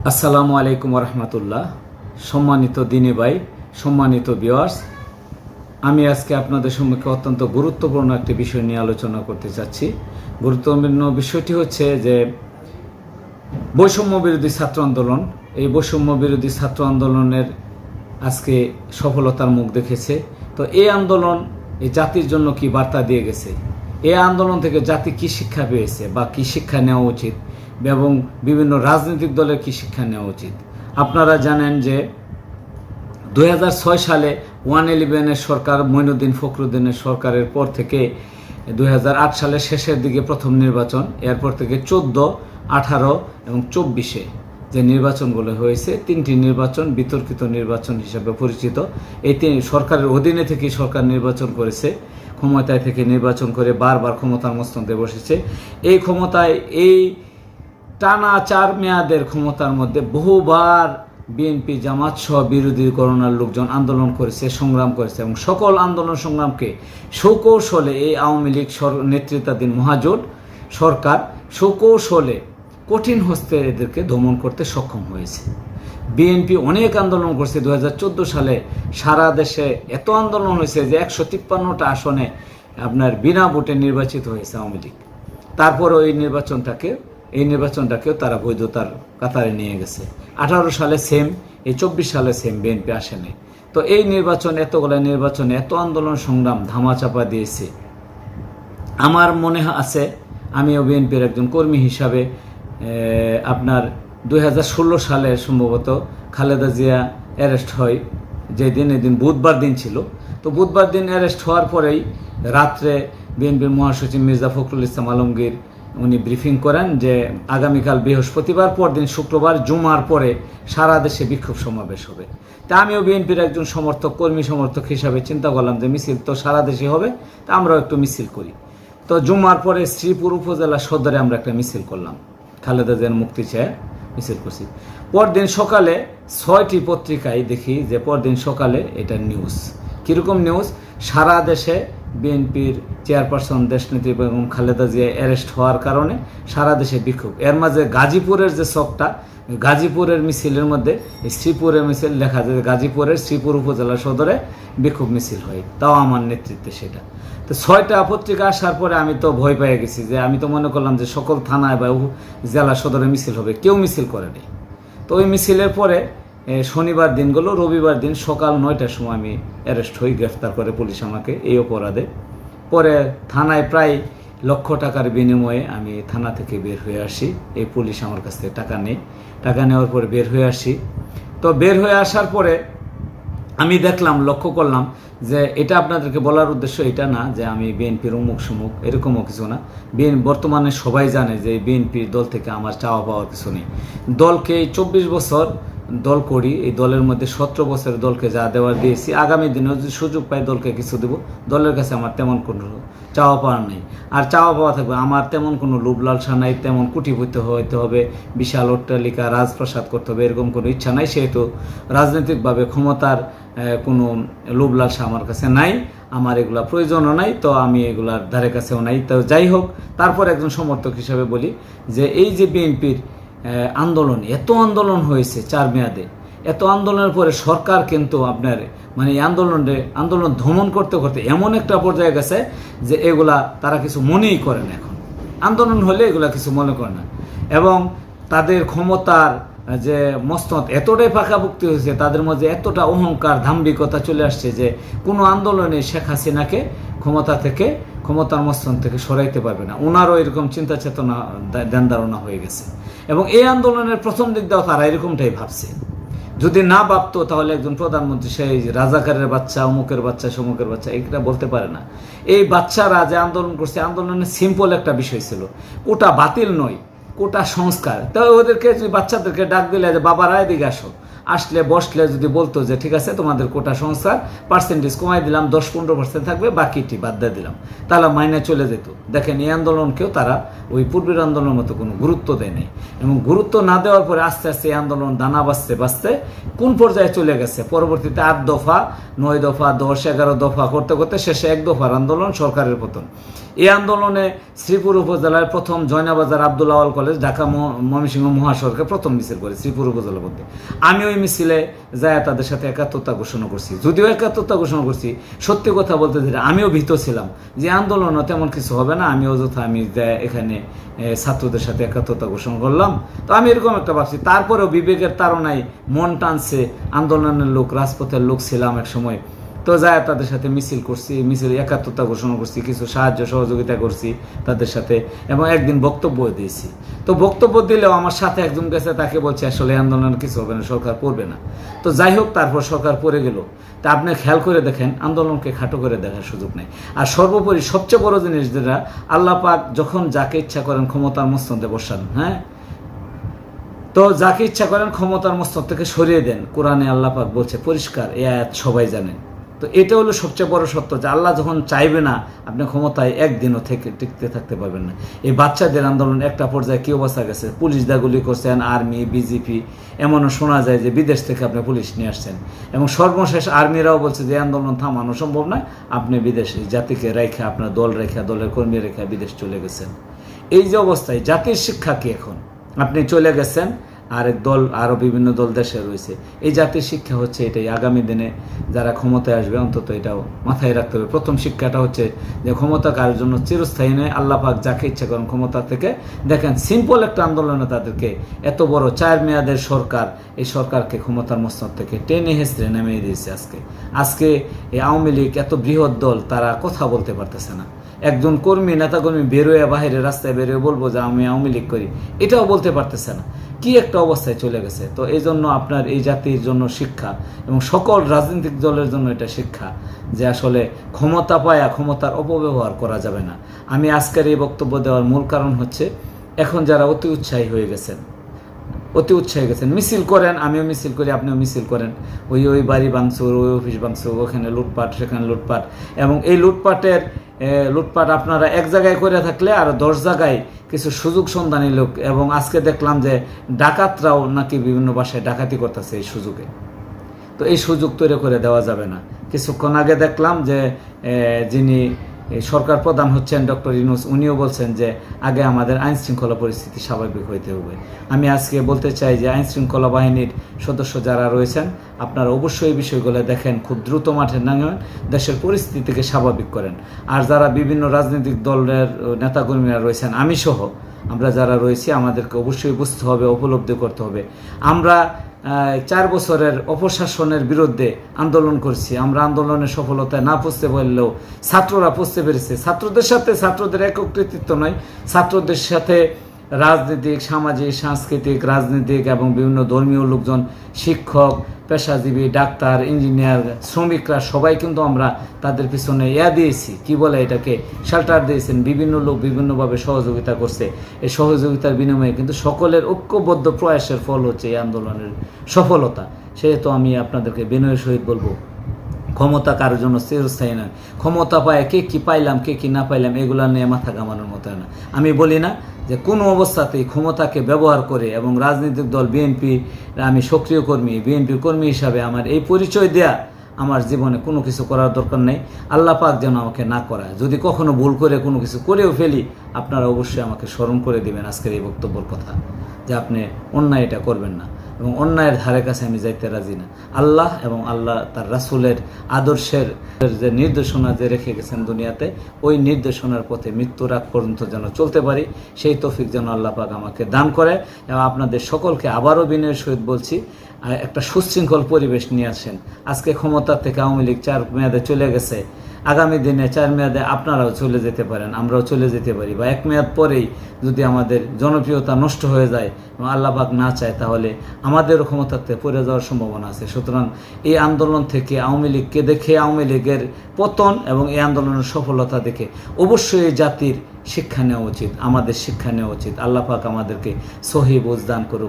আসসালামু আলাইকুম রহমতুল্লাহ। সম্মানিত দিনী ভাই, সম্মানিত ভিউয়ার্স, আমি আজকে আপনাদের সম্মুখে অত্যন্ত গুরুত্বপূর্ণ একটি বিষয় নিয়ে আলোচনা করতে চাচ্ছি। গুরুত্বপূর্ণ বিষয়টি হচ্ছে যে বৈষম্য বিরোধী ছাত্র আন্দোলন। এই বৈষম্য বিরোধী ছাত্র আন্দোলনের আজকে সফলতার মুখ দেখেছে। তো এই আন্দোলন এই জাতির জন্য কি বার্তা দিয়ে গেছে, এই আন্দোলন থেকে জাতি কি শিক্ষা পেয়েছে বা কি শিক্ষা নেওয়া উচিত এবং বিভিন্ন রাজনৈতিক দলের কি শিক্ষা নেওয়া উচিত। আপনারা জানেন যে 2006 সালে 111-এর সরকার, মঈনুদ্দিন ফখরুদ্দিনের সরকারের পর থেকে 2008 সালের শেষের দিকে প্রথম নির্বাচন, এরপর থেকে 14, 18 এবং 24-এ যে নির্বাচনগুলো হয়েছে, তিনটি নির্বাচন বিতর্কিত নির্বাচন হিসেবে পরিচিত। এই সরকারের অধীনে থেকে সরকার নির্বাচন করেছে, ক্ষমতায় থেকে নির্বাচন করে বারবার ক্ষমতার মস্তদে বসেছে। এই ক্ষমতায় এই টানা 4 মেয়াদের ক্ষমতার মধ্যে বহুবার বিএনপি, জামাত সহ বিরোধী করোনার লোকজন আন্দোলন করেছে, সংগ্রাম করেছে এবং সকল আন্দোলন সংগ্রামকে সুকৌশলে এই আওয়ামী লীগ নেতৃত্বাধীন মহাজোট সরকার সুকৌশলে কঠিন হস্তে এদেরকে দমন করতে সক্ষম হয়েছে। বিএনপি অনেক আন্দোলন করছে। 2014 সালে সারা দেশে এত আন্দোলন হয়েছে যে 153টা আসনে আপনার বিনা ভোটে নির্বাচিত হয়েছে আওয়ামী লীগ। তারপরও এই নির্বাচনটাকেও তারা বৈধতার কাতারে নিয়ে গেছে। 18 সালে সেম, এই 24 সালে সেম, বিএনপি আসেনি। তো এই নির্বাচন, এতগুলো নির্বাচনে এত আন্দোলন সংগ্রাম ধামাচাপা দিয়েছে। আমার মনে আছে, আমিও বিএনপির একজন কর্মী হিসাবে আপনার 2016 সালে সম্ভবত খালেদা জিয়া অ্যারেস্ট হয় যেদিন, এদিন বুধবার দিন ছিল। তো বুধবার দিন অ্যারেস্ট হওয়ার পরেই রাত্রে বিএনপির মহাসচিব মির্জা ফখরুল ইসলাম আলমগীর উনি ব্রিফিং করেন যে আগামীকাল বৃহস্পতিবার, পরদিন শুক্রবার, জুমার পরে সারা দেশে বিক্ষোভ সমাবেশ হবে। তা আমিও বিএনপির একজন কর্মী সমর্থক হিসাবে চিন্তা করলাম যে মিছিল তো সারা দেশে হবে, তা আমরাও একটু মিছিল করি। তো জুমার পরে শ্রীপুর উপজেলা সদরে আমরা একটা মিছিল করলাম, খালেদা জিয়ার মুক্তি চেয়ে মিছিল করছি। পরদিন সকালে 6টি পত্রিকায় দেখি যে পরদিন সকালে এটা নিউজ। কীরকম নিউজ? সারা দেশে বিএনপির চেয়ারপারসন দেশনেত্রী বেগম খালেদা জিয়া অ্যারেস্ট হওয়ার কারণে সারা দেশে বিক্ষোভ। এর মাঝে গাজীপুরের যে চকটা, গাজীপুরের মিছিলের মধ্যে শ্রীপুরের মিছিল লেখা যায়, গাজীপুরের শ্রীপুর উপজেলা সদরে বিক্ষোভ মিছিল হয়, তাও আমার নেতৃত্বে সেটা। তো 6টা পত্রিকা আসার পরে আমি তো ভয় পেয়ে গেছি, যে আমি তো মনে করলাম যে সকল থানায় বা জেলা সদরে মিছিল হবে, কেউ মিছিল করেনি। তো ওই মিছিলের পরে শনিবার দিন গেল, রবিবার দিন সকাল 9টার সময় আমি অ্যারেস্ট হই, গ্রেফতার করে পুলিশ আমাকে এই অপরাধে। পরে থানায় প্রায় লক্ষ টাকার বিনিময়ে আমি থানা থেকে বের হয়ে আসি। এই পুলিশ আমার কাছ থেকে টাকা নেই, টাকা নেওয়ার পরে বের হয়ে আসি। তো বের হয়ে আসার পরে আমি দেখলাম, লক্ষ্য করলাম যে এটা আপনাদেরকে বলার উদ্দেশ্য এটা না যে আমি বিএনপির অমুক সমুক, এরকমও কিছু না। বর্তমানে সবাই জানে যে বিএনপির দল থেকে আমার চাওয়া পাওয়ার কিছু নেই। দলকে 24 বছর দল করি, এই দলের মধ্যে 17 বছরের দলকে যা দেওয়ার দিয়েছি, আগামী দিনেও যদি সুযোগ পাই দলকে কিছু দেব। দলের কাছে আমার তেমন কোনো চাওয়া পাওয়ার নেই। আর চাওয়া পাওয়া থাকবে, আমার তেমন কোনো লোভ লালসা নাই, তেমন কুটিপতি হইতে হবে, বিশাল অট্টালিকা রাজপ্রাসাদ করতে হবে, এরকম কোনো ইচ্ছা নাই। সেহেতু রাজনৈতিকভাবে ক্ষমতার কোনো লোভ লালসা আমার কাছে নাই, আমার এগুলা প্রয়োজনও নাই, তো আমি এগুলার ধারে কাছেও নাই। তো যাই হোক, তারপর একজন সমর্থক হিসাবে বলি যে এই যে বিএনপির আন্দোলন, এত আন্দোলন হয়েছে 4 মেয়াদে, এত আন্দোলনের পরে সরকার কিন্তু আপনার মানে আন্দোলন দমন করতে করতে এমন একটা পর্যায়ে গেছে যে এগুলা তারা কিছু মনেই করে না। এখন আন্দোলন হলে এগুলা কিছু মনে করে না, এবং তাদের ক্ষমতার যে মস্তদ এতটাই পাকাপোক্ত হয়েছে, তাদের মধ্যে এতটা অহংকার, দাম্ভিকতা চলে আসছে যে কোনো আন্দোলনে শেখ হাসিনাকে ক্ষমতার মস্তদ থেকে সরাইতে পারবে না। ওনারও এরকম চিন্তা চেতনা, ধ্যান ধারণা হয়ে গেছে। এবং এই আন্দোলনের প্রথম দিক দিয়েও তারা এরকমটাই ভাবছে। যদি না ভাবতো তাহলে একজন প্রধানমন্ত্রী সেই রাজাকারের বাচ্চা, অমুকের বাচ্চা, সমুকের বাচ্চা এটা বলতে পারে না। এই বাচ্চারা যে আন্দোলন করছে, আন্দোলনের সিম্পল একটা বিষয় ছিল, কোটা বাতিল নয়, কোটা সংস্কার। তো ওদেরকে যদি বাচ্চাদেরকে ডাক দিলে যে বাবারা এদিকে আসলে বসলে যদি বলতো যে ঠিক আছে তোমাদের কোটা সংস্কার পার্সেন্টেজ কমাই দিলাম, 10-15% থাকবে, বাকিটি বাদ দিয়ে দিলাম, তাহলে মাইনে চলে যেত। দেখেন, এই আন্দোলনকেও তারা ওই পূর্বের আন্দোলনের মতো কোনো গুরুত্ব দেয় নাই। এবং গুরুত্ব না দেওয়ার পরে আস্তে আস্তে এই আন্দোলন দানা বাঁচতে কোন পর্যায়ে চলে গেছে, পরবর্তীতে 8 দফা, 9 দফা, 10, 11 দফা করতে করতে শেষে 1 দফার আন্দোলন, সরকারের পতন। এই আন্দোলনে শ্রীপুর উপজেলার প্রথম জয়নাবাজার আব্দুল আওয়াল কলেজ, ঢাকা ময়মনসিংহ মহাসড়কে প্রথম মিছিল করে শ্রীপুর উপজেলার মধ্যে। আমি ওই মিছিলে যায় তাদের সাথে একাত্মতা ঘোষণা করছি। যদিও একাত্মতা ঘোষণা করছি, সত্যি কথা বলতে যেটা আমিও ভীত ছিলাম যে আন্দোলনও তেমন কিছু হবে না, আমি অযথা আমি এখানে ছাত্রদের সাথে একাত্মতা ঘোষণা করলাম। তো আমি এরকম একটা ভাবছি। তারপরেও বিবেকের তাড়নায় মন টানছে, আন্দোলনের লোক, রাজপথের লোক ছিলাম এক সময়। তো যায় তাদের সাথে মিছিল করছি, মিছিল একাত্মতা ঘোষণা করছি, কিছু সাহায্য সহযোগিতা করছি তাদের সাথে, এবং একদিন বক্তব্য দিয়েছি। তো বক্তব্য দিলেও আমার সাথে একজন গেছে, তাকে বলছে আসলে আন্দোলন কিছু হবে না, সরকার পড়বে না। তো যাই হোক, তারপর সরকার পড়ে গেল। তা আপনি খেয়াল করে দেখেন, আন্দোলনকে খাটো করে দেখার সুযোগ নেই। আর সর্বোপরি সবচেয়ে বড় জিনিস যেটা, আল্লাহ পাক যখন যাকে ইচ্ছা করেন ক্ষমতার মস্তদে বসান, হ্যাঁ, তো যাকে ইচ্ছা করেন ক্ষমতার মস্তক থেকে সরিয়ে দেন। কোরআনে আল্লাহ পাক বলছে পরিষ্কার, এই আয়াত সবাই জানেন। তো এটা হলো সবচেয়ে বড় সত্য, যে আল্লাহ যখন চাইবে না, আপনি ক্ষমতায় একদিনও টিকতে থাকতে পারবেন না। এই বাচ্চাদের আন্দোলন একটা পর্যায়ে কি অবস্থা গেছে, পুলিশ দাগুলি করছেন, আর্মি, বিজেপি, এমনও শোনা যায় যে বিদেশ থেকে আপনি পুলিশ নিয়ে আসছেন। এবং সর্বশেষ আর্মিরাও বলছে যে আন্দোলন থামানো সম্ভব নয়, আপনি বিদেশে জাতিকে রেখা, আপনার দল রেখা, দলের কর্মী রেখা বিদেশ চলে গেছেন। এই যে অবস্থায় জাতির শিক্ষা কি এখন? আপনি চলে গেছেন, আরেক দল, আরও বিভিন্ন দল দেশে রয়েছে। এই জাতির শিক্ষা হচ্ছে এটাই, আগামী দিনে যারা ক্ষমতায় আসবে অন্তত এটাও মাথায় রাখতে হবে। প্রথম শিক্ষাটা হচ্ছে যে ক্ষমতা কারোর জন্য চিরস্থায়ী নয়। আল্লাহ পাক যাকে ইচ্ছা করেন ক্ষমতা থেকে, দেখেন সিম্পল একটা আন্দোলনে তাদেরকে এত বড় 4 মেয়াদের সরকার, এই সরকারকে ক্ষমতার মস্তক থেকে টেনে হেঁচড়ে নামিয়ে দিয়েছে। আজকে এই আওয়ামী লীগ এত বৃহৎ দল, তারা কথা বলতে পারতেছে না। একজন কর্মী, নেতাকর্মী বেরোয় বাইরে রাস্তায় বেরোয় বলবো যে আমি আওয়ামী লীগ করি, এটাও বলতে পারতেছে না। কি একটা অবস্থায় চলে গেছে। তো এই জন্য আপনার এই জাতির জন্য শিক্ষা, এবং সকল রাজনৈতিক দলের জন্য এটা শিক্ষা, যে আসলে ক্ষমতা পায়া ক্ষমতার অপব্যবহার করা যাবে না। আমি আজকের এই বক্তব্য দেওয়ার মূল কারণ হচ্ছে, এখন যারা অতি উৎসাহী হয়ে গেছেন, মিছিল করেন, আমিও মিছিল করি, আপনিও মিছিল করেন, ওই বাড়ি ভাঙচুর, ওই অফিস ভাঙচুর, ওখানে লুটপাট, সেখানে লুটপাট, এবং এই লুটপাট আপনারা এক জায়গায় করে থাকলে আর 10 জায়গায় কিছু সুযোগ সন্ধানী লোক, এবং আজকে দেখলাম যে ডাকাতরাও নাকি বিভিন্ন বাসায় ডাকাতি করতেছে এই সুযোগে। তো এই সুযোগ তৈরি করে দেওয়া যাবে না। কিছুক্ষণ আগে দেখলাম যে যিনি সরকার প্রধান হচ্ছেন ডক্টর ইউনূস, উনিও বলছেন যে আগে আমাদের আইন শৃঙ্খলা পরিস্থিতি স্বাভাবিক হইতে হবে। আমি আজকে বলতে চাই যে আইন শৃঙ্খলা বাহিনীর সদস্য যারা রয়েছেন, আপনারা অবশ্যই এই বিষয়গুলো দেখেন, খুব দ্রুত মাঠে নামেন, দেশের পরিস্থিতিকে স্বাভাবিক করেন। আর যারা বিভিন্ন রাজনৈতিক দলের নেতাকর্মীরা রয়েছেন, আমি সহ আমরা যারা রয়েছি, আমাদেরকে অবশ্যই বুঝতে হবে, উপলব্ধি করতে হবে। আমরা 4 বছরের অপশাসনের বিরুদ্ধে আন্দোলন করছি। আমরা আন্দোলনের সফলতায় না পৌঁছতে পারলেও ছাত্ররা পৌঁছতে পেরেছে। ছাত্রদের সাথে, ছাত্রদের একক কৃতিত্ব নয়, ছাত্রদের সাথে রাজনৈতিক, সামাজিক, সাংস্কৃতিক, রাজনৈতিক এবং বিভিন্ন ধর্মীয় লোকজন, শিক্ষক, পেশাজীবী, ডাক্তার, ইঞ্জিনিয়ার, শ্রমিকরা সবাই কিন্তু আমরা তাদের পিছনে দিয়েছি, কি বলে এটাকে, শেল্টার দিয়েছেন। বিভিন্ন লোক বিভিন্নভাবে সহযোগিতা করছে। এই সহযোগিতার বিনিময়ে কিন্তু সকলের ঐক্যবদ্ধ প্রয়াসের ফল হচ্ছে এই আন্দোলনের সফলতা। সেহেতু আমি আপনাদেরকে বিনয়ের সহিত বলবো, ক্ষমতা কারোর জন্য চিরস্থায়ী নয়। ক্ষমতা পায় কে কি পাইলাম, কে কি না পাইলাম, এগুলো নিয়ে মাথা ঘামানোর মতো না। আমি বলি না যে কোনো অবস্থাতেই ক্ষমতাকে ব্যবহার করে, এবং রাজনৈতিক দল বিএনপি, আমি সক্রিয় কর্মী, বিএনপির কর্মী হিসাবে আমার এই পরিচয় দেয়া আমার জীবনে কোনো কিছু করার দরকার নেই। আল্লাহ পাক যেন আমাকে না করায়। যদি কখনো ভুল করে কোনো কিছু করেও ফেলি, আপনারা অবশ্যই আমাকে স্মরণ করে দিবেন আজকের এই বক্তব্যের কথা, যে আপনি অন্যায় এটা করবেন না, এবং অন্যায়ের ধারে কাছে আমি যাইতে রাজি না। আল্লাহ এবং আল্লাহ তার রাসূলের আদর্শের যে নির্দেশনা যে রেখে গেছেন দুনিয়াতে, ওই নির্দেশনার পথে মৃত্যুর আগ পর্যন্ত যেন চলতে পারি, সেই তৌফিক যেন আল্লাহ পাক আমাকে দান করে। এবং আপনাদের সকলকে আবারও বিনয়ের সহিত বলছি, একটা সুশৃঙ্খল পরিবেশ নিয়ে আসেন। আজকে ক্ষমতা থেকে আওয়ামী লীগ 4 মেয়াদে চলে গেছে, আগামী দিনে 4 মেয়াদে আপনারাও চলে যেতে পারেন, আমরাও চলে যেতে পারি, বা 1 মেয়াদ পরেই যদি আমাদের জনপ্রিয়তা নষ্ট হয়ে যায় এবং আল্লাহ পাক না চায়, তাহলে আমাদেরও ক্ষমতাতে পড়ে যাওয়ার সম্ভাবনা আছে। সুতরাং এই আন্দোলন থেকে আওয়ামী লীগকে দেখে, আওয়ামী লীগের পতন এবং এই আন্দোলনের সফলতা দেখে অবশ্যই এই জাতির শিক্ষা নেওয়া উচিত, আমাদের শিক্ষা নেওয়া উচিত। আল্লাহ পাক আমাদেরকে সহি বুঝ দান করুক।